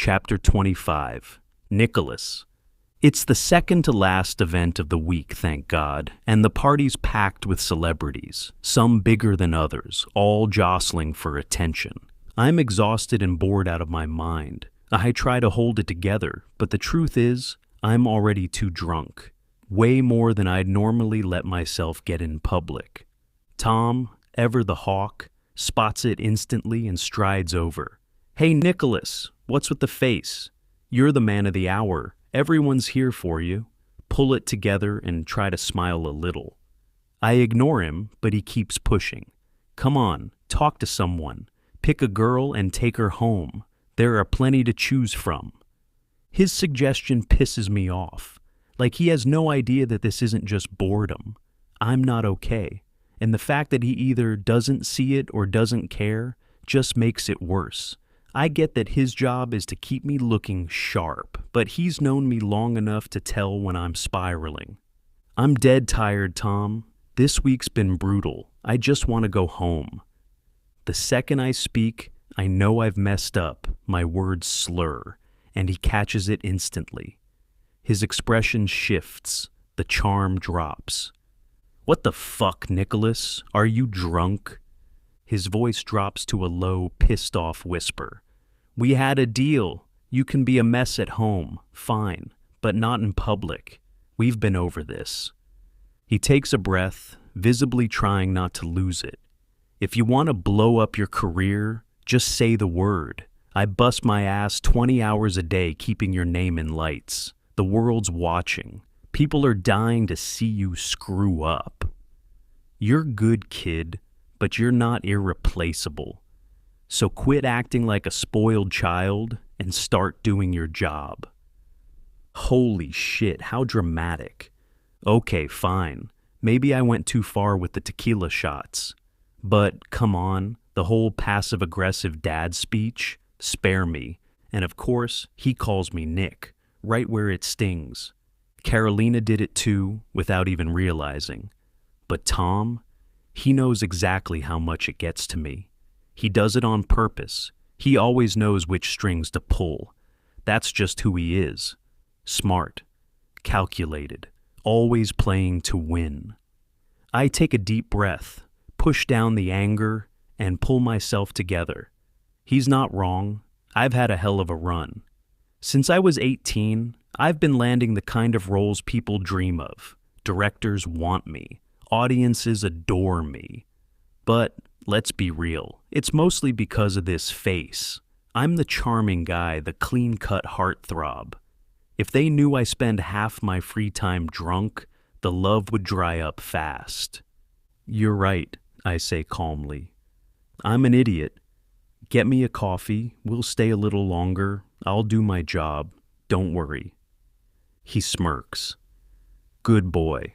Chapter 25. Nicholas. It's the second to last event of the week, thank God, and the party's packed with celebrities, some bigger than others, all jostling for attention. I'm exhausted and bored out of my mind. I try to hold it together, but the truth is, I'm already too drunk. Way more than I'd normally let myself get in public. Tom, ever the hawk, spots it instantly and strides over. "Hey, Nicholas, what's with the face? You're the man of the hour. Everyone's here for you." Pull it together and try to smile a little. I ignore him, but he keeps pushing. "Come on, talk to someone. Pick a girl and take her home. There are plenty to choose from." His suggestion pisses me off. Like he has no idea that this isn't just boredom. I'm not okay. And the fact that he either doesn't see it or doesn't care just makes it worse. I get that his job is to keep me looking sharp, but he's known me long enough to tell when I'm spiraling. "I'm dead tired, Tom. This week's been brutal. I just want to go home." The second I speak, I know I've messed up. My words slur, and he catches it instantly. His expression shifts. The charm drops. "What the fuck, Nicholas? Are you drunk?" His voice drops to a low, pissed-off whisper. "We had a deal. You can be a mess at home, fine, but not in public. We've been over this." He takes a breath, visibly trying not to lose it. "If you want to blow up your career, just say the word. I bust my ass 20 hours a day keeping your name in lights. The world's watching. People are dying to see you screw up. You're good, kid, but you're not irreplaceable. So quit acting like a spoiled child and start doing your job." Holy shit, how dramatic. Okay, fine. Maybe I went too far with the tequila shots. But come on, the whole passive-aggressive dad speech, spare me. And of course, he calls me Nick, right where it stings. Carolina did it too, without even realizing. But Tom, he knows exactly how much it gets to me. He does it on purpose. He always knows which strings to pull. That's just who he is. Smart, calculated, always playing to win. I take a deep breath, push down the anger, and pull myself together. He's not wrong. I've had a hell of a run. Since I was 18, I've been landing the kind of roles people dream of. Directors want me. Audiences adore me. But let's be real. It's mostly because of this face. I'm the charming guy, the clean-cut heartthrob. If they knew I spend half my free time drunk, the love would dry up fast. "You're right," I say calmly. "I'm an idiot. Get me a coffee. We'll stay a little longer. I'll do my job. Don't worry." He smirks. "Good boy.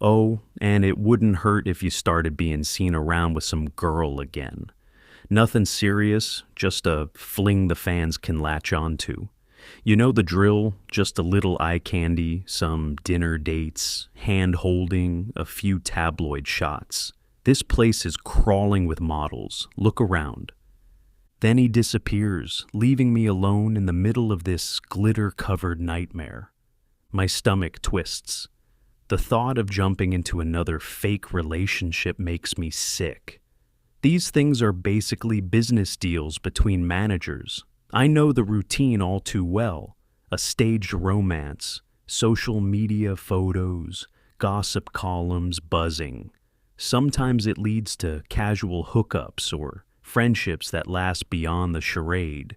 Oh, and it wouldn't hurt if you started being seen around with some girl again. Nothing serious, just a fling the fans can latch onto. You know the drill, just a little eye candy, some dinner dates, hand-holding, a few tabloid shots. This place is crawling with models. Look around." Then he disappears, leaving me alone in the middle of this glitter-covered nightmare. My stomach twists. The thought of jumping into another fake relationship makes me sick. These things are basically business deals between managers. I know the routine all too well. A staged romance, social media photos, gossip columns buzzing. Sometimes it leads to casual hookups or friendships that last beyond the charade.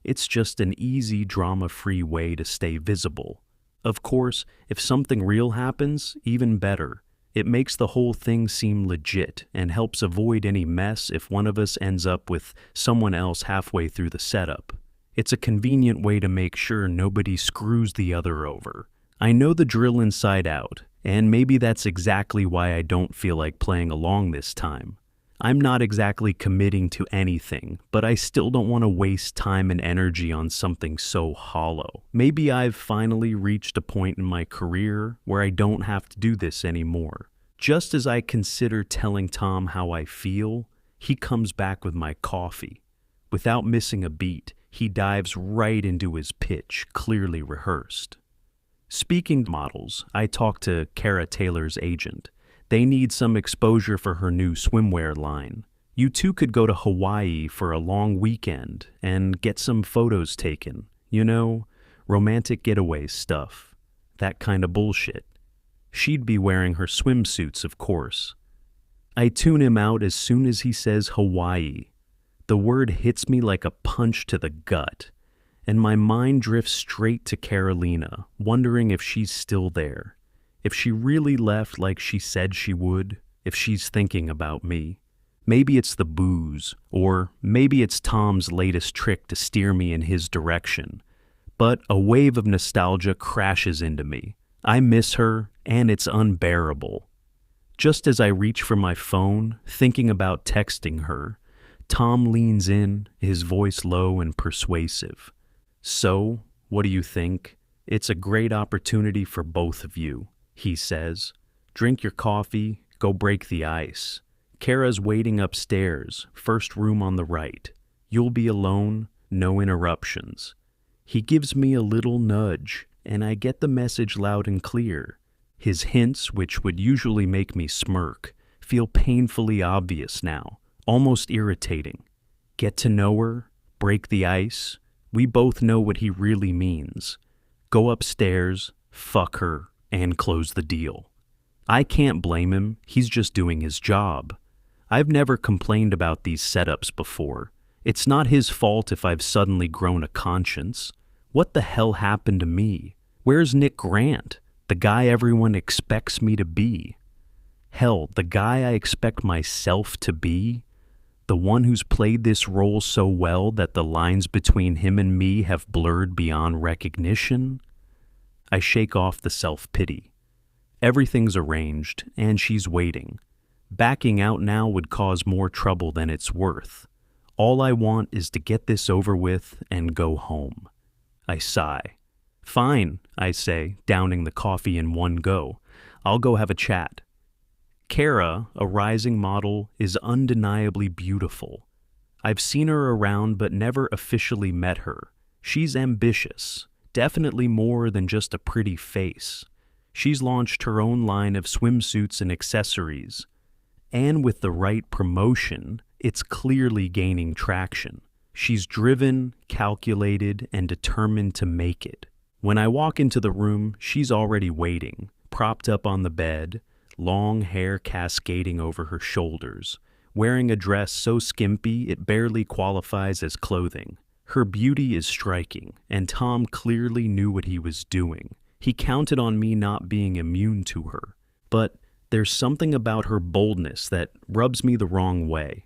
It's just an easy, drama-free way to stay visible. Of course, if something real happens, even better. It makes the whole thing seem legit and helps avoid any mess if one of us ends up with someone else halfway through the setup. It's a convenient way to make sure nobody screws the other over. I know the drill inside out, and maybe that's exactly why I don't feel like playing along this time. I'm not exactly committing to anything, but I still don't want to waste time and energy on something so hollow. Maybe I've finally reached a point in my career where I don't have to do this anymore. Just as I consider telling Tom how I feel, he comes back with my coffee. Without missing a beat, He dives right into his pitch, clearly rehearsed. Speaking of models, I talked to Kara Taylor's agent. They need some exposure for her new swimwear line. You two could go to Hawaii for a long weekend and get some photos taken. You know, romantic getaway stuff. That kind of bullshit. She'd be wearing her swimsuits, of course. I tune him out as soon as he says Hawaii. The word hits me like a punch to the gut, and my mind drifts straight to Carolina, wondering if she's still there, if she really left like she said she would, if she's thinking about me. Maybe it's the booze, or maybe it's Tom's latest trick to steer me in his direction. But a wave of nostalgia crashes into me. I miss her, and it's unbearable. Just as I reach for my phone, thinking about texting her, Tom leans in, his voice low and persuasive. So, what do you think? It's a great opportunity for both of you, he says. Drink your coffee, go break the ice. Kara's waiting upstairs, first room on the right. You'll be alone, no interruptions. He gives me a little nudge, and I get the message loud and clear. His hints, which would usually make me smirk, feel painfully obvious now, almost irritating. Get to know her, break the ice. We both know what he really means. Go upstairs, fuck her, and close the deal. I can't blame him, he's just doing his job. I've never complained about these setups before. It's not his fault if I've suddenly grown a conscience. What the hell happened to me? Where's Nick Grant, the guy everyone expects me to be? Hell, the guy I expect myself to be? The one who's played this role so well that the lines between him and me have blurred beyond recognition? I shake off the self-pity. Everything's arranged, and she's waiting. Backing out now would cause more trouble than it's worth. All I want is to get this over with and go home. I sigh. Fine, I say, downing the coffee in one go. I'll go have a chat. Kara, a rising model, is undeniably beautiful. I've seen her around but never officially met her. She's ambitious, definitely more than just a pretty face. She's launched her own line of swimsuits and accessories. And with the right promotion, it's clearly gaining traction. She's driven, calculated, and determined to make it. When I walk into the room, she's already waiting, propped up on the bed, long hair cascading over her shoulders, wearing a dress so skimpy it barely qualifies as clothing. Her beauty is striking, and Tom clearly knew what he was doing. He counted on me not being immune to her. But there's something about her boldness that rubs me the wrong way.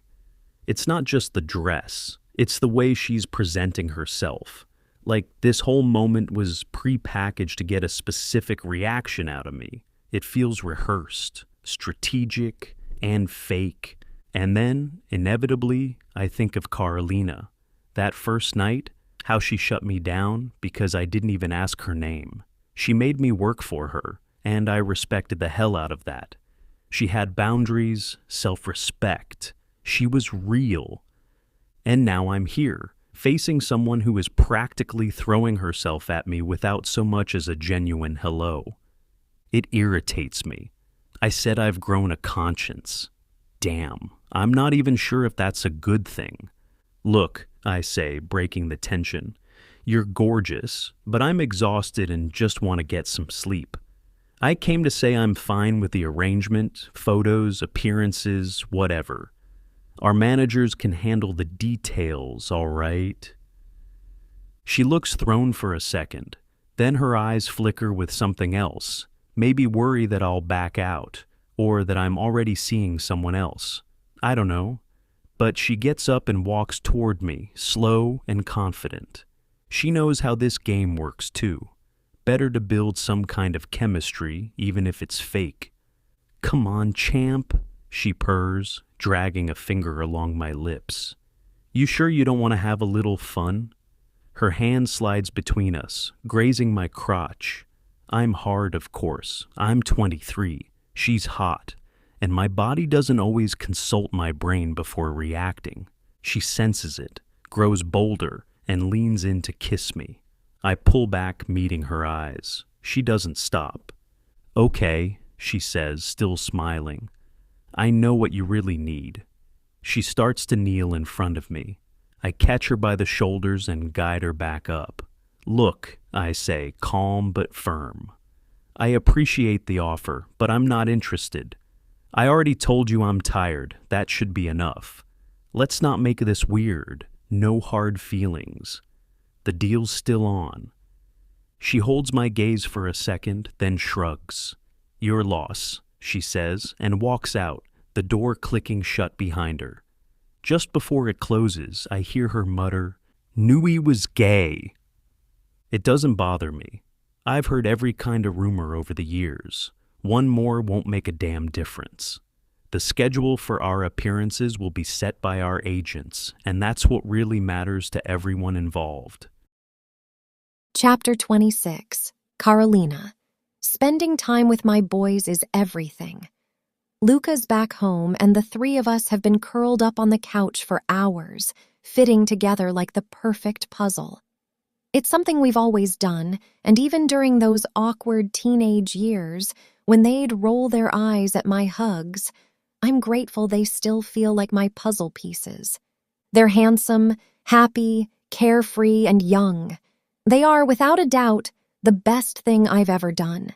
It's not just the dress, it's the way she's presenting herself. Like this whole moment was pre-packaged to get a specific reaction out of me. It feels rehearsed, strategic, and fake. And then, inevitably, I think of Carolina. That first night, how she shut me down because I didn't even ask her name. She made me work for her, and I respected the hell out of that. She had boundaries, self-respect. She was real. And now I'm here, facing someone who is practically throwing herself at me without so much as a genuine hello. It irritates me. I said I've grown a conscience. Damn, I'm not even sure if that's a good thing. Look, I say, breaking the tension. You're gorgeous, but I'm exhausted and just want to get some sleep. I came to say I'm fine with the arrangement, photos, appearances, whatever. Our managers can handle the details, all right? She looks thrown for a second. Then her eyes flicker with something else, maybe worry that I'll back out, or that I'm already seeing someone else. I don't know. But she gets up and walks toward me, slow and confident. She knows how this game works too. Better to build some kind of chemistry, even if it's fake. Come on, champ, she purrs, dragging a finger along my lips. You sure you don't want to have a little fun? Her hand slides between us, grazing my crotch. I'm hard, of course. I'm 23. She's hot. And my body doesn't always consult my brain before reacting. She senses it, grows bolder, and leans in to kiss me. I pull back, meeting her eyes. She doesn't stop. "Okay," she says, still smiling. "I know what you really need." She starts to kneel in front of me. I catch her by the shoulders and guide her back up. "Look," I say, calm but firm. "I appreciate the offer, but I'm not interested. I already told you I'm tired. That should be enough. Let's not make this weird. No hard feelings. The deal's still on." She holds my gaze for a second, then shrugs. "Your loss," she says, and walks out, the door clicking shut behind her. Just before it closes, I hear her mutter, "Knew he was gay." It doesn't bother me. I've heard every kind of rumor over the years. One more won't make a damn difference. The schedule for our appearances will be set by our agents, and that's what really matters to everyone involved. Chapter 26. Carolina. Spending time with my boys is everything. Luca's back home, and the three of us have been curled up on the couch for hours, fitting together like the perfect puzzle. It's something we've always done, and even during those awkward teenage years, when they'd roll their eyes at my hugs, I'm grateful they still feel like my puzzle pieces. They're handsome, happy, carefree, and young. They are, without a doubt, the best thing I've ever done.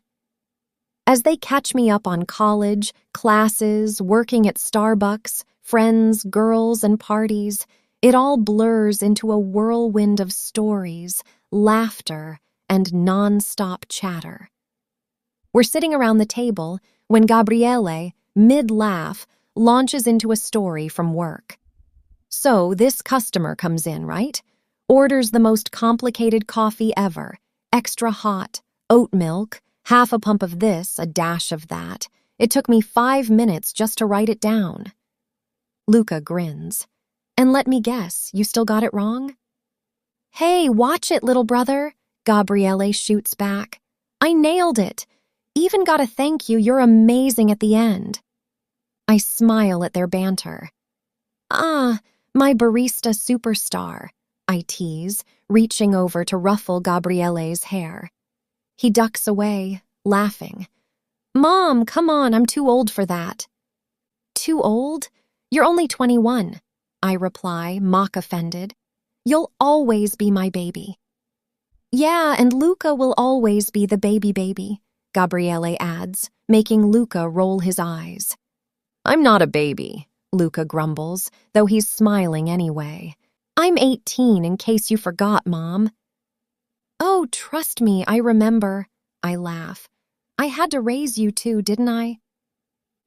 As they catch me up on college, classes, working at Starbucks, friends, girls, and parties, it all blurs into a whirlwind of stories, laughter, and non-stop chatter. We're sitting around the table when Gabriele, mid-laugh, launches into a story from work. "So this customer comes in, right? Orders the most complicated coffee ever, extra hot, oat milk, half a pump of this, a dash of that. It took me 5 minutes just to write it down." Luca grins. "And let me guess, you still got it wrong?" "Hey, watch it, little brother," Gabriele shoots back. "I nailed it. Even got a thank you, you're amazing at the end." I smile at their banter. "Ah, my barista superstar," I tease, reaching over to ruffle Gabriele's hair. He ducks away, laughing. "Mom, come on, I'm too old for that." "Too old? You're only 21, I reply, mock-offended. "You'll always be my baby." "Yeah, and Luca will always be the baby," Gabriele adds, making Luca roll his eyes. "I'm not a baby," Luca grumbles, though he's smiling anyway. "I'm 18, in case you forgot, Mom." "Oh, trust me, I remember," I laugh. "I had to raise you too, didn't I?"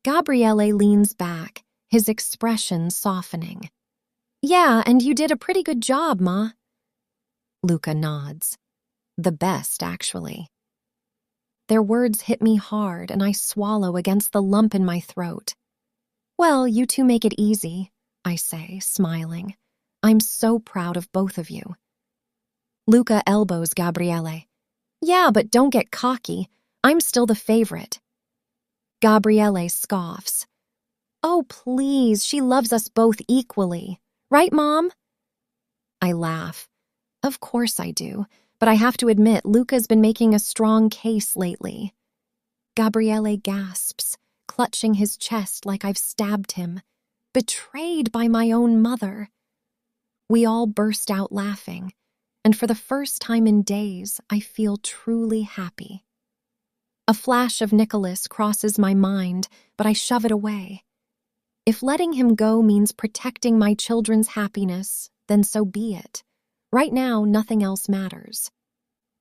Gabriele leans back, his expression softening. "Yeah, and you did a pretty good job, Ma." Luca nods. "The best, actually." Their words hit me hard, and I swallow against the lump in my throat. "Well, you two make it easy," I say, smiling. "I'm so proud of both of you." Luca elbows Gabriele. "Yeah, but don't get cocky. I'm still the favorite." Gabriele scoffs. "Oh, please, she loves us both equally. Right, Mom?" I laugh. "Of course I do, but I have to admit Luca's been making a strong case lately." Gabriele gasps, clutching his chest like I've stabbed him. Betrayed by my own mother. We all burst out laughing, and for the first time in days, I feel truly happy. A flash of Nicholas crosses my mind, but I shove it away. If letting him go means protecting my children's happiness, then so be it. Right now, nothing else matters.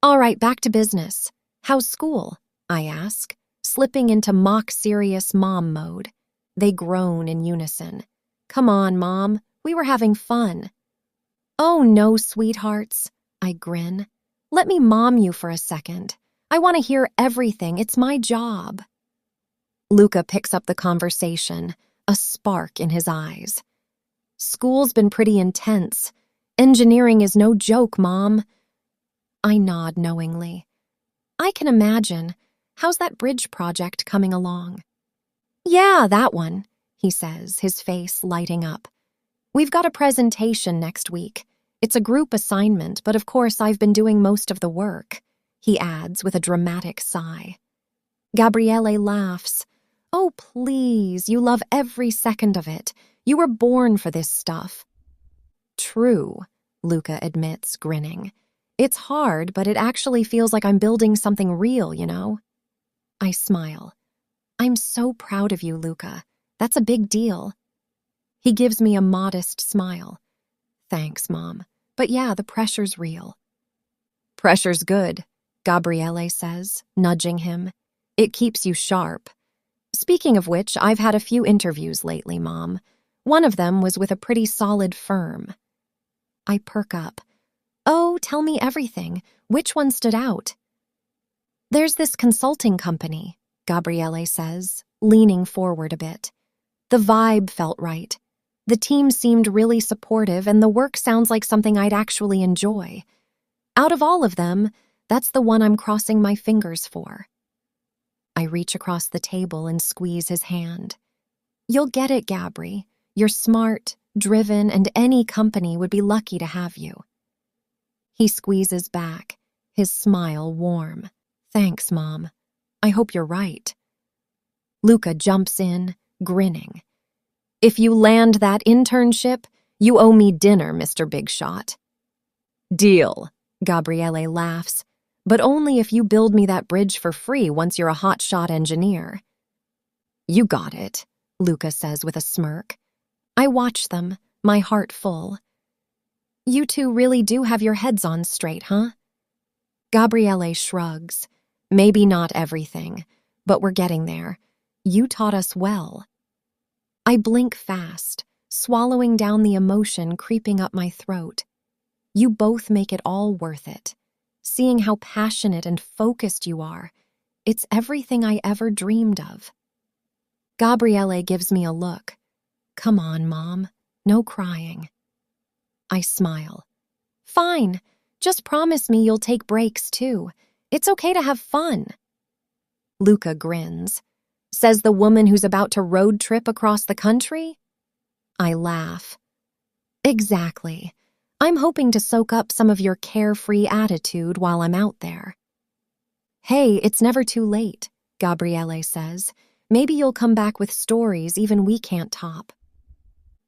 "All right, back to business. How's school?" I ask, slipping into mock-serious mom mode. They groan in unison. "Come on, Mom. We were having fun." "Oh, no, sweethearts," I grin. "Let me mom you for a second. I want to hear everything. It's my job." Luca picks up the conversation, a spark in his eyes. "School's been pretty intense. Engineering is no joke, Mom." I nod knowingly. "I can imagine. How's that bridge project coming along?" "Yeah, that one," he says, his face lighting up. "We've got a presentation next week. It's a group assignment, but of course I've been doing most of the work, he adds with a dramatic sigh. Gabriele laughs. Oh, please, you love every second of it. You were born for this stuff. True, Luca admits, grinning. It's hard, but it actually feels like I'm building something real, you know? I smile. I'm so proud of you, Luca. That's a big deal. He gives me a modest smile. Thanks, Mom. But yeah, the pressure's real. Pressure's good, Gabriele says, nudging him. It keeps you sharp. Speaking of which, I've had a few interviews lately, Mom. One of them was with a pretty solid firm. I perk up. Oh, tell me everything. Which one stood out? There's this consulting company, Gabriele says, leaning forward a bit. The vibe felt right. The team seemed really supportive, and the work sounds like something I'd actually enjoy. Out of all of them, that's the one I'm crossing my fingers for. I reach across the table and squeeze his hand. You'll get it, Gabri. You're smart, driven, and any company would be lucky to have you. He squeezes back, his smile warm. Thanks, Mom. I hope you're right. Luca jumps in, grinning. If you land that internship, you owe me dinner, Mr. Big Shot. Deal, Gabriele laughs, but only if you build me that bridge for free once you're a hotshot engineer. You got it, Luca says with a smirk. I watch them, my heart full. You two really do have your heads on straight, huh? Gabriele shrugs. Maybe not everything, but we're getting there. You taught us well. I blink fast, swallowing down the emotion creeping up my throat. You both make it all worth it. Seeing how passionate and focused you are, it's everything I ever dreamed of. Gabriele gives me a look. Come on, Mom. No crying. I smile. Fine. Just promise me you'll take breaks, too. It's okay to have fun. Luca grins. Says the woman who's about to road trip across the country? I laugh. Exactly. I'm hoping to soak up some of your carefree attitude while I'm out there. Hey, it's never too late, Gabriele says. Maybe you'll come back with stories even we can't top.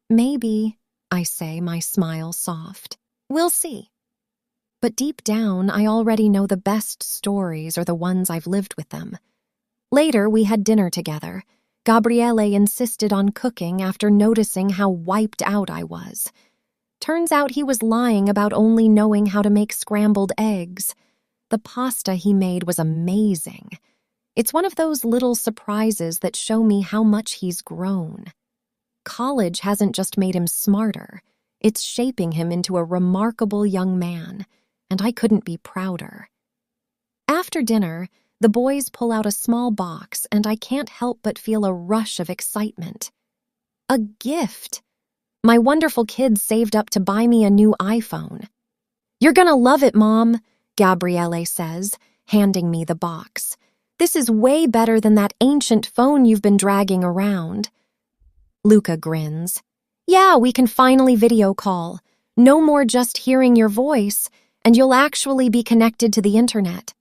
Maybe, I say, my smile soft. We'll see. But deep down, I already know the best stories are the ones I've lived with them. Later, we had dinner together. Gabriele insisted on cooking after noticing how wiped out I was. Turns out he was lying about only knowing how to make scrambled eggs. The pasta he made was amazing. It's one of those little surprises that show me how much he's grown. College hasn't just made him smarter. It's shaping him into a remarkable young man, and I couldn't be prouder. After dinner, the boys pull out a small box, and I can't help but feel a rush of excitement. A gift! My wonderful kids saved up to buy me a new iPhone. You're gonna love it, Mom, Gabriele says, handing me the box. This is way better than that ancient phone you've been dragging around. Luca grins. Yeah, we can finally video call. No more just hearing your voice, and you'll actually be connected to the internet.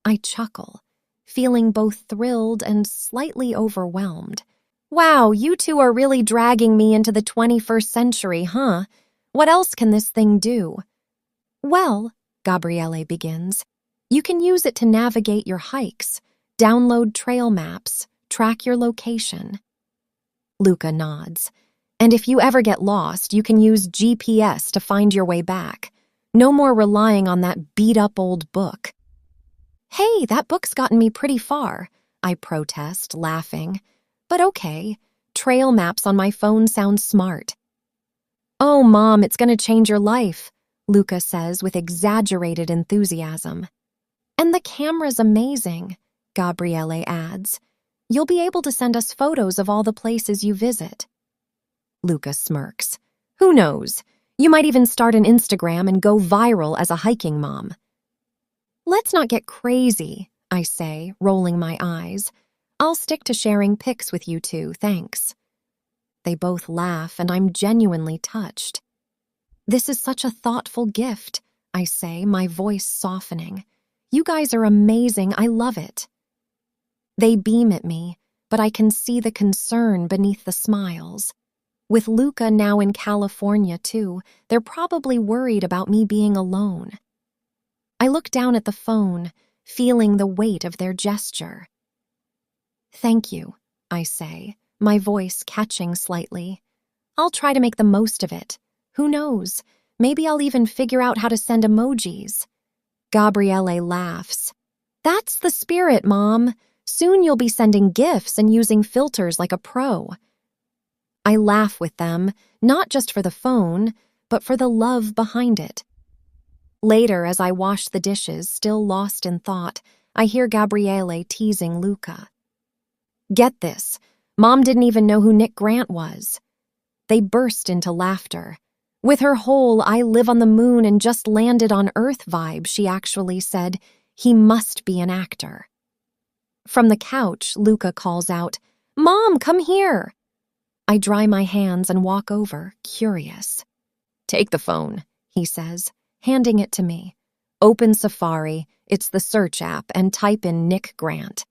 I chuckle, feeling both thrilled and slightly overwhelmed. Wow, you two are really dragging me into the 21st century, huh? What else can this thing do? Well, Gabriele begins, you can use it to navigate your hikes, download trail maps, track your location. Luca nods. And if you ever get lost, you can use GPS to find your way back. No more relying on that beat-up old book. Hey, that book's gotten me pretty far, I protest, laughing. But okay, trail maps on my phone sound smart. Oh, Mom, it's gonna change your life, Luca says with exaggerated enthusiasm. And the camera's amazing, Gabriele adds. You'll be able to send us photos of all the places you visit. Luca smirks. Who knows? You might even start an Instagram and go viral as a hiking mom. Let's not get crazy, I say, rolling my eyes. I'll stick to sharing pics with you two, thanks. They both laugh, and I'm genuinely touched. This is such a thoughtful gift, I say, my voice softening. You guys are amazing, I love it. They beam at me, but I can see the concern beneath the smiles. With Luca now in California too, they're probably worried about me being alone. I look down at the phone, feeling the weight of their gesture. Thank you, I say, my voice catching slightly. I'll try to make the most of it. Who knows? Maybe I'll even figure out how to send emojis. Gabriele laughs. That's the spirit, Mom. Soon you'll be sending GIFs and using filters like a pro. I laugh with them, not just for the phone, but for the love behind it. Later, as I wash the dishes, still lost in thought, I hear Gabriele teasing Luca. Get this, Mom didn't even know who Nick Grant was. They burst into laughter. With her whole I live on the moon and just landed on Earth vibe, she actually said, he must be an actor. From the couch, Luca calls out, Mom, come here. I dry my hands and walk over, curious. Take the phone, he says, handing it to me. Open Safari, it's the search app, and type in Nick Grant.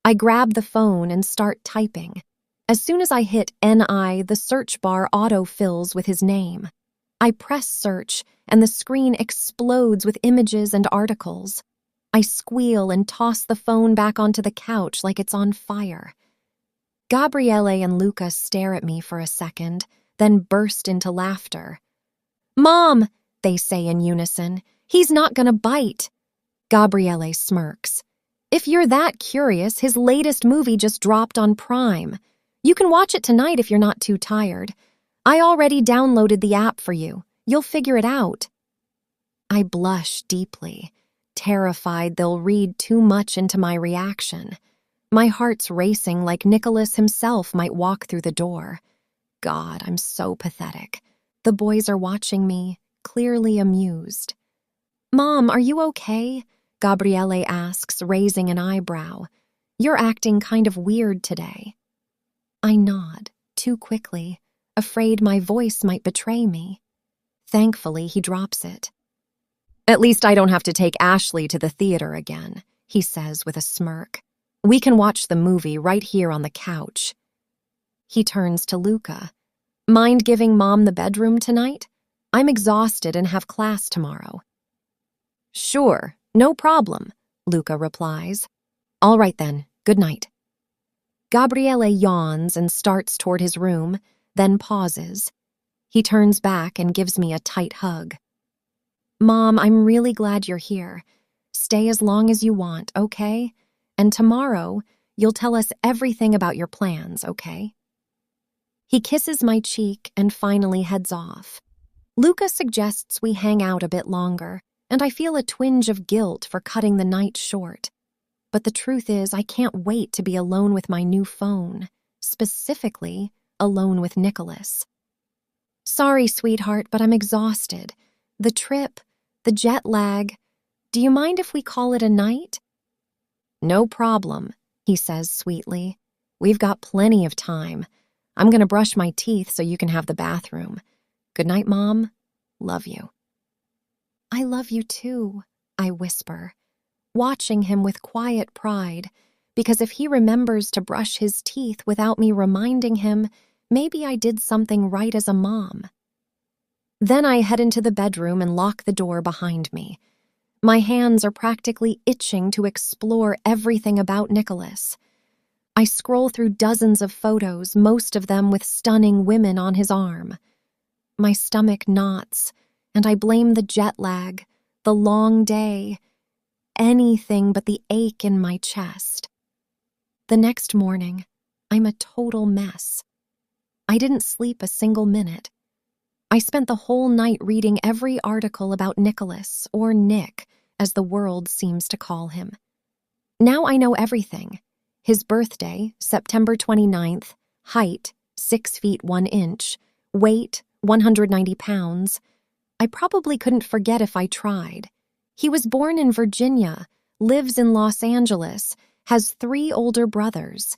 I grab the phone and start typing. As soon as I hit NI, the search bar auto-fills with his name. I press search, and the screen explodes with images and articles. I squeal and toss the phone back onto the couch like it's on fire. Gabriele and Luca stare at me for a second, then burst into laughter. Mom, they say in unison, he's not gonna bite. Gabriele smirks. If you're that curious, his latest movie just dropped on Prime. You can watch it tonight if you're not too tired. I already downloaded the app for you. You'll figure it out. I blush deeply, terrified they'll read too much into my reaction. My heart's racing like Nicholas himself might walk through the door. God, I'm so pathetic. The boys are watching me, clearly amused. Mom, are you okay? Gabriele asks, raising an eyebrow. You're acting kind of weird today. I nod, too quickly, afraid my voice might betray me. Thankfully, he drops it. At least I don't have to take Ashley to the theater again, he says with a smirk. We can watch the movie right here on the couch. He turns to Luca. Mind giving Mom the bedroom tonight? I'm exhausted and have class tomorrow. Sure, no problem, Luca replies. All right then, good night. Gabriele yawns and starts toward his room, then pauses. He turns back and gives me a tight hug. Mom, I'm really glad you're here. Stay as long as you want, okay? And tomorrow, you'll tell us everything about your plans, okay? He kisses my cheek and finally heads off. Luca suggests we hang out a bit longer, and I feel a twinge of guilt for cutting the night short. But the truth is, I can't wait to be alone with my new phone, specifically alone with Nicholas. Sorry, sweetheart, but I'm exhausted. The trip, the jet lag. Do you mind if we call it a night? No problem, he says sweetly. We've got plenty of time. I'm going to brush my teeth so you can have the bathroom. Good night, Mom. Love you. I love you too, I whisper, watching him with quiet pride, because if he remembers to brush his teeth without me reminding him, maybe I did something right as a mom. Then I head into the bedroom and lock the door behind me. My hands are practically itching to explore everything about Nicholas. I scroll through dozens of photos, most of them with stunning women on his arm. My stomach knots, and I blame the jet lag, the long day, anything but the ache in my chest. The next morning, I'm a total mess. I didn't sleep a single minute. I spent the whole night reading every article about Nicholas, or Nick, as the world seems to call him. Now I know everything. His birthday, September 29th, height, 6 feet 1 inch, weight, 190 pounds. I probably couldn't forget if I tried. He was born in Virginia, lives in Los Angeles, has 3 older brothers.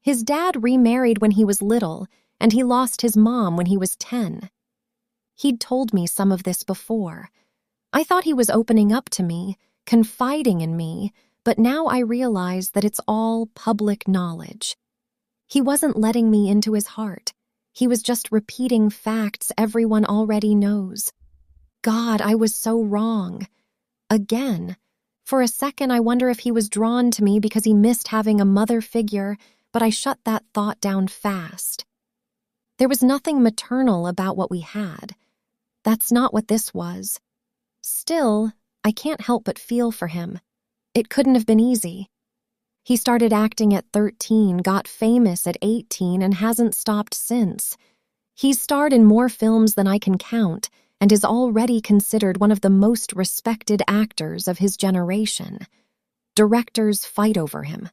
His dad remarried when he was little, and he lost his mom when he was 10. He'd told me some of this before. I thought he was opening up to me, confiding in me, but now I realize that it's all public knowledge. He wasn't letting me into his heart. He was just repeating facts everyone already knows. God, I was so wrong. Again. For a second, I wonder if he was drawn to me because he missed having a mother figure, but I shut that thought down fast. There was nothing maternal about what we had. That's not what this was. Still, I can't help but feel for him. It couldn't have been easy. He started acting at 13, got famous at 18, and hasn't stopped since. He's starred in more films than I can count, and is already considered one of the most respected actors of his generation. Directors fight over him.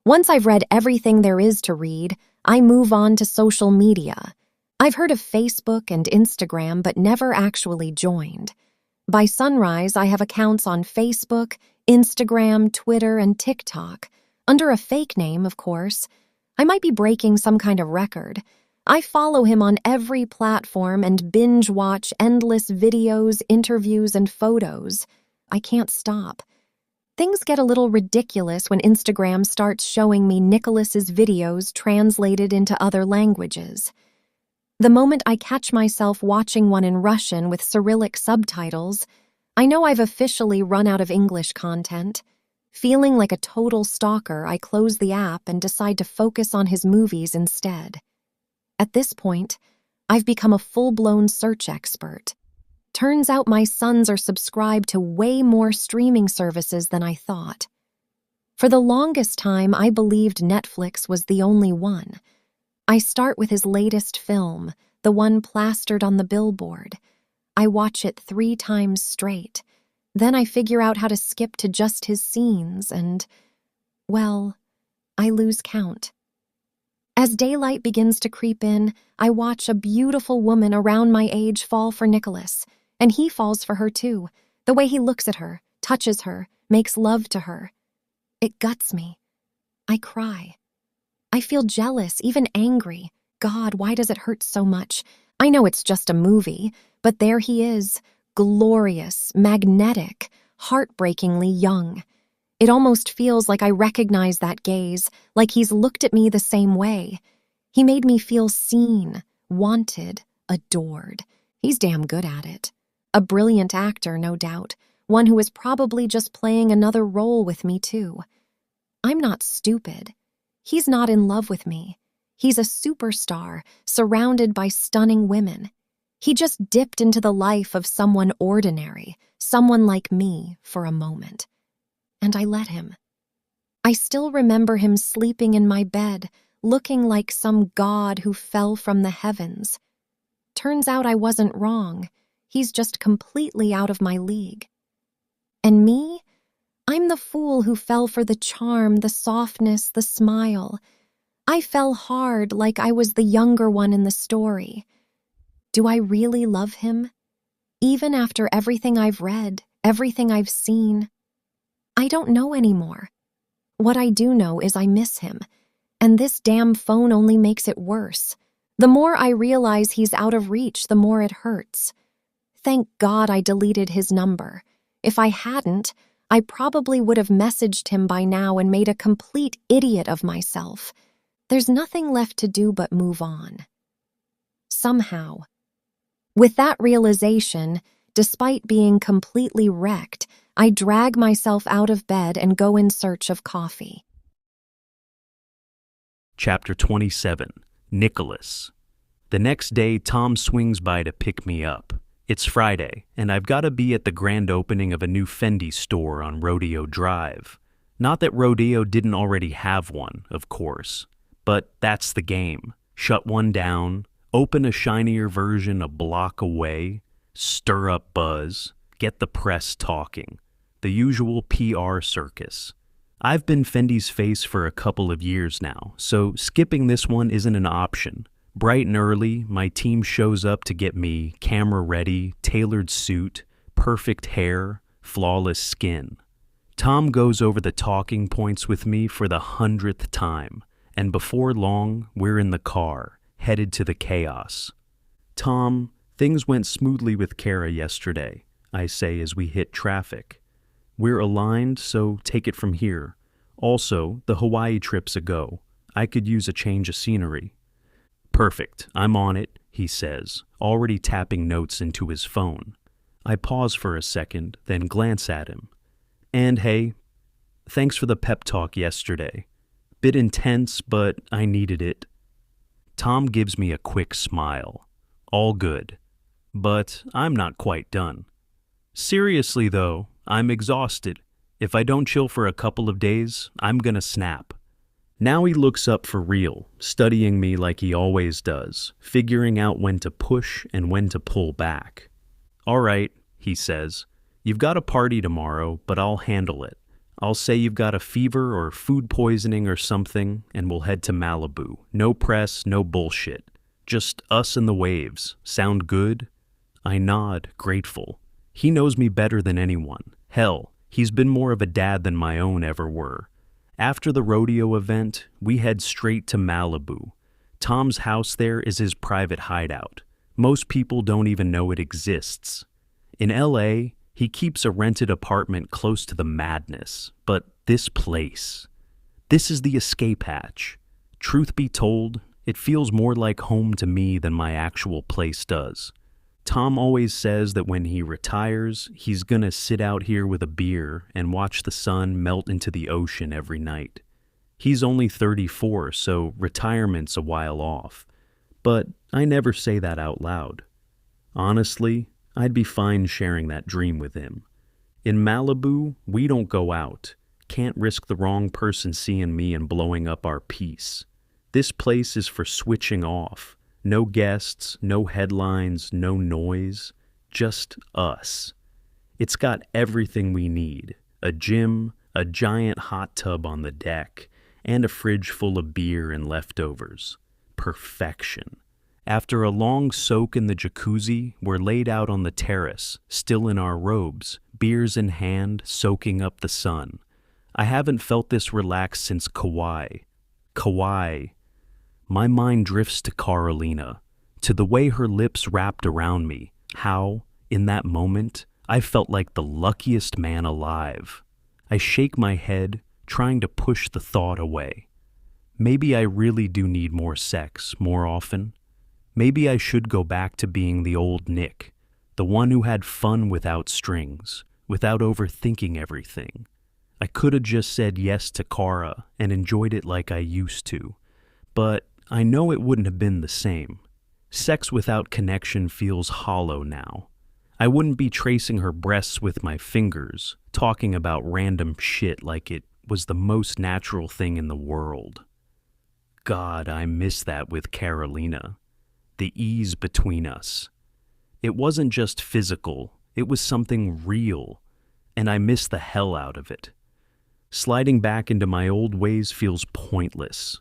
Once I've read everything there is to read, I move on to social media. I've heard of Facebook and Instagram, but never actually joined. By sunrise, I have accounts on Facebook, Instagram, Twitter, and TikTok. Under a fake name, of course. I might be breaking some kind of record. I follow him on every platform and binge-watch endless videos, interviews, and photos. I can't stop. Things get a little ridiculous when Instagram starts showing me Nicholas's videos translated into other languages. The moment I catch myself watching one in Russian with Cyrillic subtitles, I know I've officially run out of English content. Feeling like a total stalker, I close the app and decide to focus on his movies instead. At this point, I've become a full-blown search expert. Turns out my sons are subscribed to way more streaming services than I thought. For the longest time, I believed Netflix was the only one. I start with his latest film, the one plastered on the billboard. I watch it 3 times straight. Then I figure out how to skip to just his scenes and, well, I lose count. As daylight begins to creep in, I watch a beautiful woman around my age fall for Nicholas, and he falls for her too, the way he looks at her, touches her, makes love to her. It guts me. I cry. I feel jealous, even angry. God, why does it hurt so much? I know it's just a movie, but there he is, glorious, magnetic, heartbreakingly young. It almost feels like I recognize that gaze, like he's looked at me the same way. He made me feel seen, wanted, adored. He's damn good at it. A brilliant actor, no doubt, one who is probably just playing another role with me too. I'm not stupid. He's not in love with me. He's a superstar, surrounded by stunning women. He just dipped into the life of someone ordinary, someone like me, for a moment. And I let him. I still remember him sleeping in my bed, looking like some god who fell from the heavens. Turns out I wasn't wrong. He's just completely out of my league. And me? I'm the fool who fell for the charm, the softness, the smile. I fell hard like I was the younger one in the story. Do I really love him? Even after everything I've read, everything I've seen? I don't know anymore. What I do know is I miss him, and this damn phone only makes it worse. The more I realize he's out of reach, the more it hurts. Thank God I deleted his number. If I hadn't, I probably would have messaged him by now and made a complete idiot of myself. There's nothing left to do but move on. Somehow. With that realization, despite being completely wrecked, I drag myself out of bed and go in search of coffee. Chapter 27. Nicholas. The next day, Tom swings by to pick me up. It's Friday, and I've got to be at the grand opening of a new Fendi store on Rodeo Drive. Not that Rodeo didn't already have one, of course, but that's the game. Shut one down, open a shinier version a block away, stir up buzz, get the press talking. The usual PR circus. I've been Fendi's face for a couple of years now, so skipping this one isn't an option. Bright and early, my team shows up to get me camera ready, tailored suit, perfect hair, flawless skin. Tom goes over the talking points with me for the 100th time, and before long, we're in the car, headed to the chaos. Tom, Things went smoothly with Kara yesterday, I say as we hit traffic. We're aligned, so take it from here. Also, the Hawaii trip's a go. I could use a change of scenery. Perfect, I'm on it, he says, already tapping notes into his phone. I pause for a second, then glance at him. And hey, thanks for the pep talk yesterday. Bit intense, but I needed it. Tom gives me a quick smile. All good. But I'm not quite done. Seriously though, I'm exhausted. If I don't chill for a couple of days, I'm gonna snap. Now he looks up for real, studying me like he always does, figuring out when to push and when to pull back. All right, he says, you've got a party tomorrow, but I'll handle it. I'll say you've got a fever or food poisoning or something, and we'll head to Malibu. No press, no bullshit. Just us and the waves. Sound good? I nod, grateful. He knows me better than anyone. Hell, he's been more of a dad than my own ever were. After the rodeo event, we head straight to Malibu. Tom's house there is his private hideout. Most people don't even know it exists. In LA, he keeps a rented apartment close to the madness. But this place, this is the escape hatch. Truth be told, it feels more like home to me than my actual place does. Tom always says that when he retires, he's gonna sit out here with a beer and watch the sun melt into the ocean every night. He's only 34, so retirement's a while off. But I never say that out loud. Honestly, I'd be fine sharing that dream with him. In Malibu, we don't go out. Can't risk the wrong person seeing me and blowing up our peace. This place is for switching off. No guests, no headlines, no noise, just us. It's got everything we need. A gym, a giant hot tub on the deck, and a fridge full of beer and leftovers. Perfection. After a long soak in the jacuzzi, we're laid out on the terrace, still in our robes, beers in hand, soaking up the sun. I haven't felt this relaxed since Kauai. Kauai. My mind drifts to Carolina, to the way her lips wrapped around me, how, in that moment, I felt like the luckiest man alive. I shake my head, trying to push the thought away. Maybe I really do need more sex more often. Maybe I should go back to being the old Nick, the one who had fun without strings, without overthinking everything. I could have just said yes to Cara and enjoyed it like I used to, but I know it wouldn't have been the same. Sex without connection feels hollow now. I wouldn't be tracing her breasts with my fingers, talking about random shit like it was the most natural thing in the world. God, I miss that with Carolina. The ease between us. It wasn't just physical, it was something real, and I miss the hell out of it. Sliding back into my old ways feels pointless.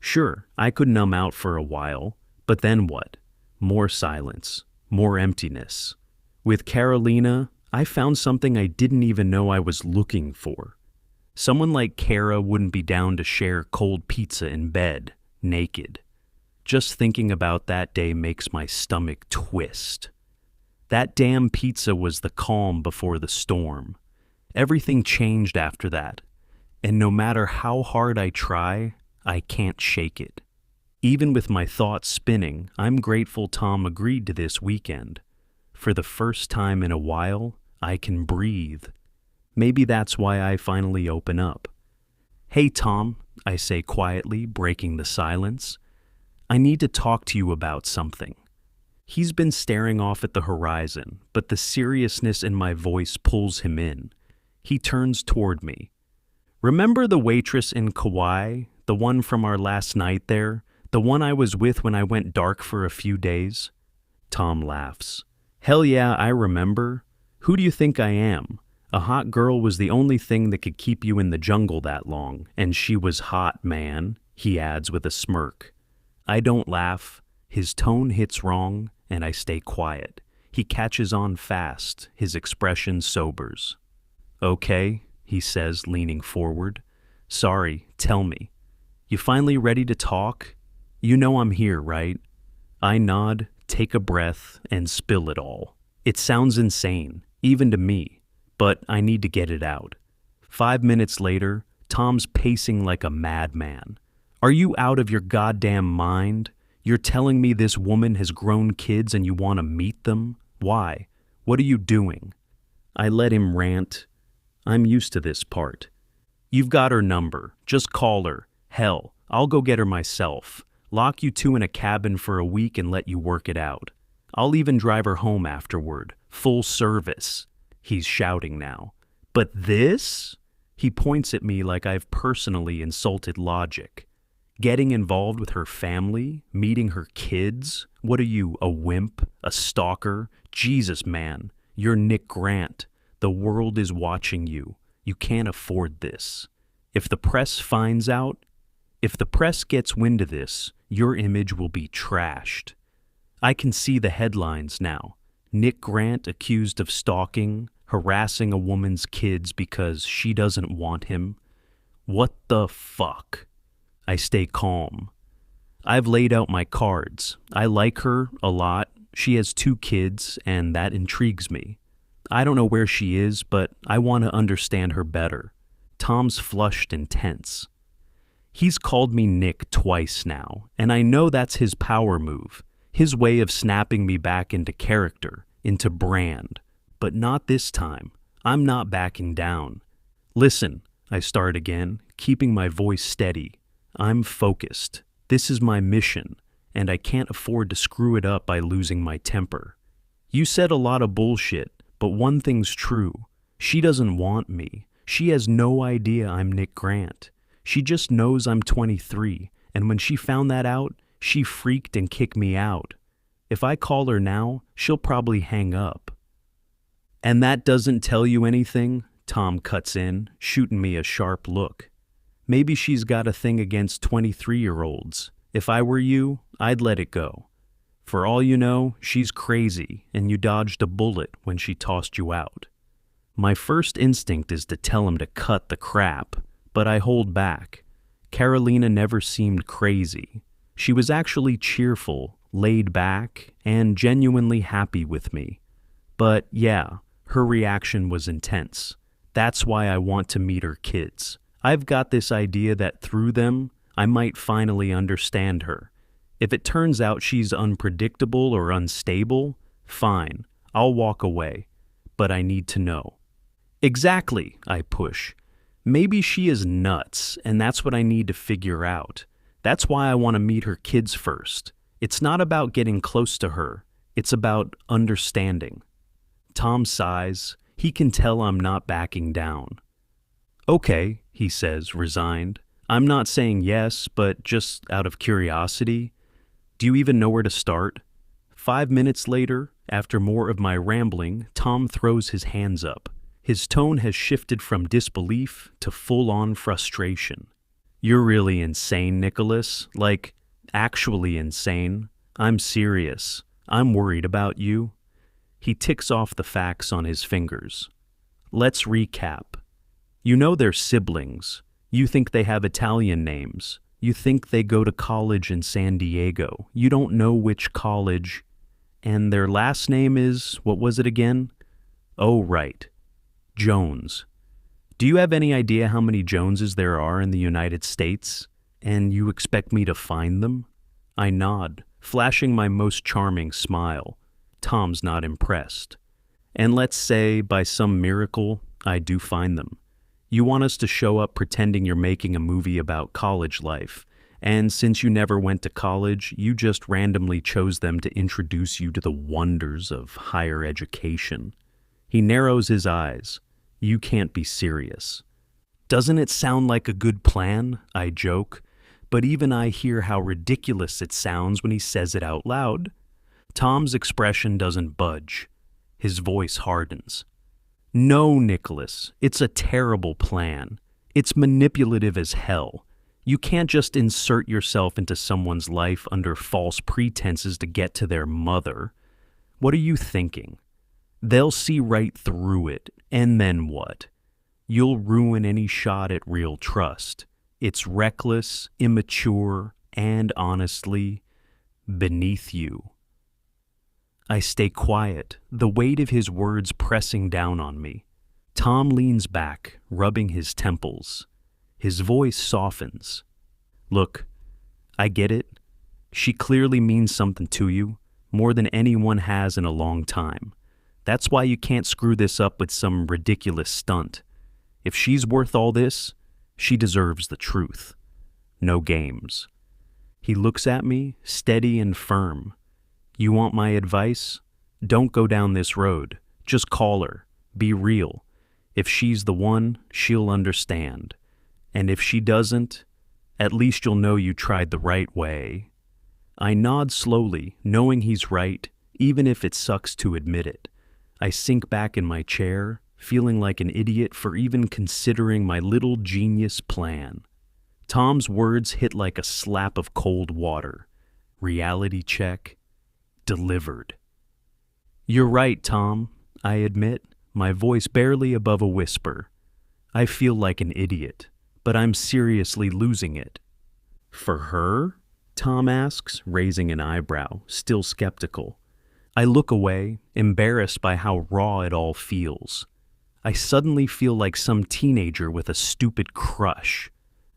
Sure, I could numb out for a while, but then what? More silence, more emptiness. With Carolina, I found something I didn't even know I was looking for. Someone like Kara wouldn't be down to share cold pizza in bed, naked. Just thinking about that day makes my stomach twist. That damn pizza was the calm before the storm. Everything changed after that, and no matter how hard I try, I can't shake it. Even with my thoughts spinning, I'm grateful Tom agreed to this weekend. For the first time in a while, I can breathe. Maybe that's why I finally open up. Hey Tom, I say quietly, breaking the silence. I need to talk to you about something. He's been staring off at the horizon, but the seriousness in my voice pulls him in. He turns toward me. Remember the waitress in Kauai, the one from our last night there, the one I was with when I went dark for a few days? Tom laughs. Hell yeah, I remember. Who do you think I am? A hot girl was the only thing that could keep you in the jungle that long, and she was hot, man, he adds with a smirk. I don't laugh. His tone hits wrong, and I stay quiet. He catches on fast. His expression sobers. Okay, he says, leaning forward. Sorry, tell me. You finally ready to talk? You know I'm here, right? I nod, take a breath, and spill it all. It sounds insane, even to me, but I need to get it out. 5 minutes later, Tom's pacing like a madman. Are you out of your goddamn mind? You're telling me this woman has grown kids and you want to meet them? Why? What are you doing? I let him rant. I'm used to this part. You've got her number. Just call her. Hell, I'll go get her myself. Lock you two in a cabin for a week and let you work it out. I'll even drive her home afterward. Full service. He's shouting now. But this? He points at me like I've personally insulted logic. Getting involved with her family? Meeting her kids? What are you, a wimp? A stalker? Jesus, man. You're Nick Grant. The world is watching you. You can't afford this. If the press finds out, if the press gets wind of this, your image will be trashed. I can see the headlines now. Nick Grant accused of stalking, harassing a woman's kids because she doesn't want him. What the fuck? I stay calm. I've laid out my cards. I like her a lot. She has 2 kids, and that intrigues me. I don't know where she is, but I want to understand her better. Tom's flushed and tense. He's called me Nick twice now, and I know that's his power move, his way of snapping me back into character, into brand. But not this time. I'm not backing down. Listen, I start again, keeping my voice steady. I'm focused. This is my mission, and I can't afford to screw it up by losing my temper. You said a lot of bullshit, but one thing's true. She doesn't want me. She has no idea I'm Nick Grant. She just knows I'm 23, and when she found that out, she freaked and kicked me out. If I call her now, she'll probably hang up. And that doesn't tell you anything? Tom cuts in, shooting me a sharp look. Maybe she's got a thing against 23-year-olds. If I were you, I'd let it go. For all you know, she's crazy, and you dodged a bullet when she tossed you out. My first instinct is to tell him to cut the crap, but I hold back. Carolina never seemed crazy. She was actually cheerful, laid back, and genuinely happy with me. But yeah, her reaction was intense. That's why I want to meet her kids. I've got this idea that through them, I might finally understand her. If it turns out she's unpredictable or unstable, fine, I'll walk away. But I need to know. Exactly, I push. Maybe she is nuts, and that's what I need to figure out. That's why I want to meet her kids first. It's not about getting close to her. It's about understanding. Tom sighs. He can tell I'm not backing down. Okay, he says, resigned. I'm not saying yes, but just out of curiosity. Do you even know where to start? 5 minutes later, after more of my rambling, Tom throws his hands up. His tone has shifted from disbelief to full-on frustration. You're really insane, Nicholas. Like, actually insane. I'm serious. I'm worried about you. He ticks off the facts on his fingers. Let's recap. You know they're siblings. You think they have Italian names. You think they go to college in San Diego. You don't know which college. And their last name is, what was it again? Oh, right. Jones. Do you have any idea how many Joneses there are in the United States? And you expect me to find them? I nod, flashing my most charming smile. Tom's not impressed. And let's say, by some miracle, I do find them. You want us to show up pretending you're making a movie about college life, and since you never went to college, you just randomly chose them to introduce you to the wonders of higher education. He narrows his eyes. You can't be serious. Doesn't it sound like a good plan? I joke, but even I hear how ridiculous it sounds when he says it out loud. Tom's expression doesn't budge. His voice hardens. No, Nicholas, it's a terrible plan. It's manipulative as hell. You can't just insert yourself into someone's life under false pretenses to get to their mother. What are you thinking? They'll see right through it, and then what? You'll ruin any shot at real trust. It's reckless, immature, and honestly, beneath you. I stay quiet, the weight of his words pressing down on me. Tom leans back, rubbing his temples. His voice softens. Look, I get it. She clearly means something to you, more than anyone has in a long time. That's why you can't screw this up with some ridiculous stunt. If she's worth all this, she deserves the truth. No games. He looks at me, steady and firm. You want my advice? Don't go down this road. Just call her. Be real. If she's the one, she'll understand. And if she doesn't, at least you'll know you tried the right way. I nod slowly, knowing he's right, even if it sucks to admit it. I sink back in my chair, feeling like an idiot for even considering my little genius plan. Tom's words hit like a slap of cold water. Reality check. Delivered. You're right, Tom, I admit, my voice barely above a whisper. I feel like an idiot, but I'm seriously losing it. For her? Tom asks, raising an eyebrow, still skeptical. I look away, embarrassed by how raw it all feels. I suddenly feel like some teenager with a stupid crush.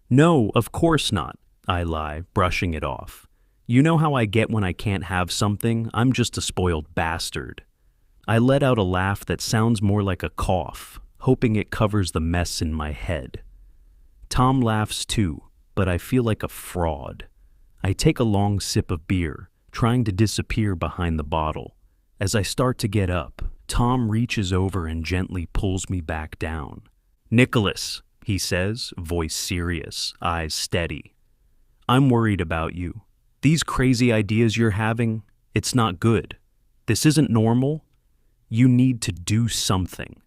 No, of course not, I lie, brushing it off. You know how I get when I can't have something? I'm just a spoiled bastard. I let out a laugh that sounds more like a cough, hoping it covers the mess in my head. Tom laughs too, but I feel like a fraud. I take a long sip of beer, trying to disappear behind the bottle. As I start to get up, Tom reaches over and gently pulls me back down. Nicholas, he says, voice serious, eyes steady. I'm worried about you. These crazy ideas you're having, it's not good. This isn't normal. You need to do something.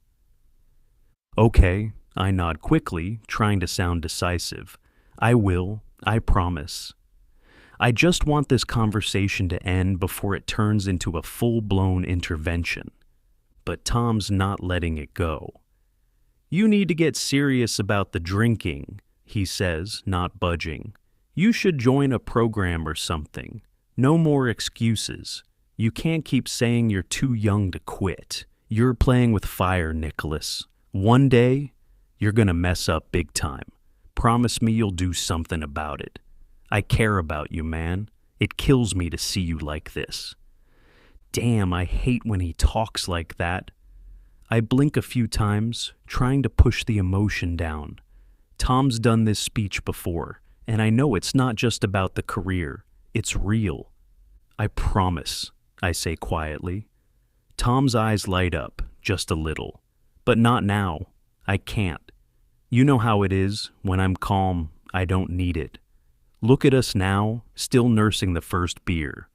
Okay, I nod quickly, trying to sound decisive. I will, I promise. I just want this conversation to end before it turns into a full-blown intervention. But Tom's not letting it go. You need to get serious about the drinking, he says, not budging. You should join a program or something. No more excuses. You can't keep saying you're too young to quit. You're playing with fire, Nicholas. One day, you're gonna mess up big time. Promise me you'll do something about it. I care about you, man. It kills me to see you like this. Damn, I hate when he talks like that. I blink a few times, trying to push the emotion down. Tom's done this speech before, and I know it's not just about the career. It's real. I promise, I say quietly. Tom's eyes light up, just a little. But not now. I can't. You know how it is. When I'm calm, I don't need it. Look at us now, still nursing the first beer.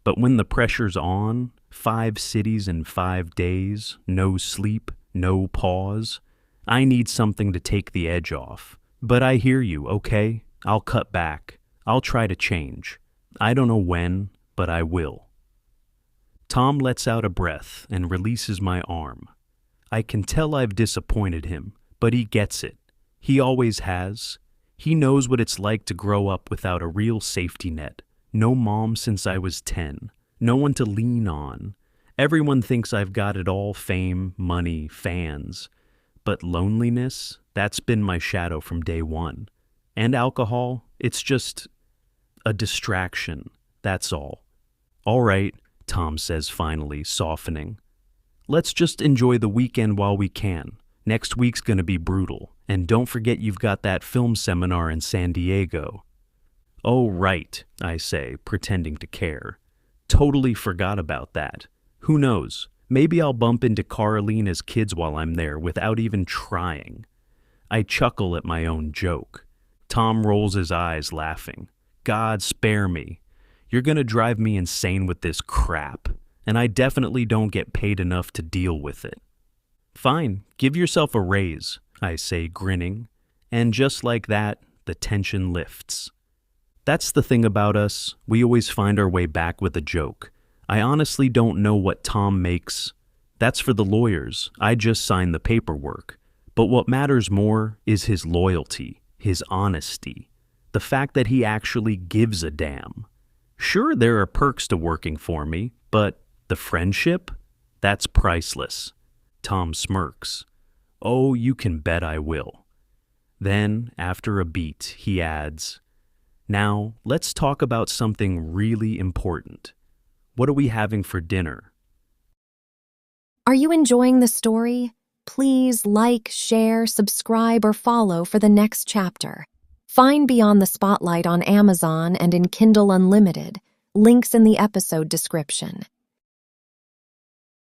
But when the pressure's on, 5 cities in 5 days, no sleep, no pause, I need something to take the edge off. But I hear you, okay? I'll cut back. I'll try to change. I don't know when, but I will. Tom lets out a breath and releases my arm. I can tell I've disappointed him, but he gets it. He always has. He knows what it's like to grow up without a real safety net. No mom since I was 10. No one to lean on. Everyone thinks I've got it all: fame, money, fans. But loneliness, that's been my shadow from day one. And alcohol, it's just a distraction, that's all. All right, Tom says finally, softening. Let's just enjoy the weekend while we can. Next week's gonna be brutal. And don't forget you've got that film seminar in San Diego. Oh, right, I say, pretending to care. Totally forgot about that. Who knows? Maybe I'll bump into Carolina's kids while I'm there without even trying. I chuckle at my own joke. Tom rolls his eyes, laughing. God spare me. You're gonna drive me insane with this crap, and I definitely don't get paid enough to deal with it. Fine, give yourself a raise, I say, grinning, and just like that, the tension lifts. That's the thing about us, we always find our way back with a joke. I honestly don't know what Tom makes. That's for the lawyers, I just sign the paperwork. But what matters more is his loyalty, his honesty, the fact that he actually gives a damn. Sure, there are perks to working for me, but The friendship? That's priceless. Tom smirks. Oh, you can bet I will. Then, after a beat, he adds, Now, let's talk about something really important. What are we having for dinner? Are you enjoying the story? Please like, share, subscribe, or follow for the next chapter. Find Beyond the Spotlight on Amazon and in Kindle Unlimited. Links in the episode description.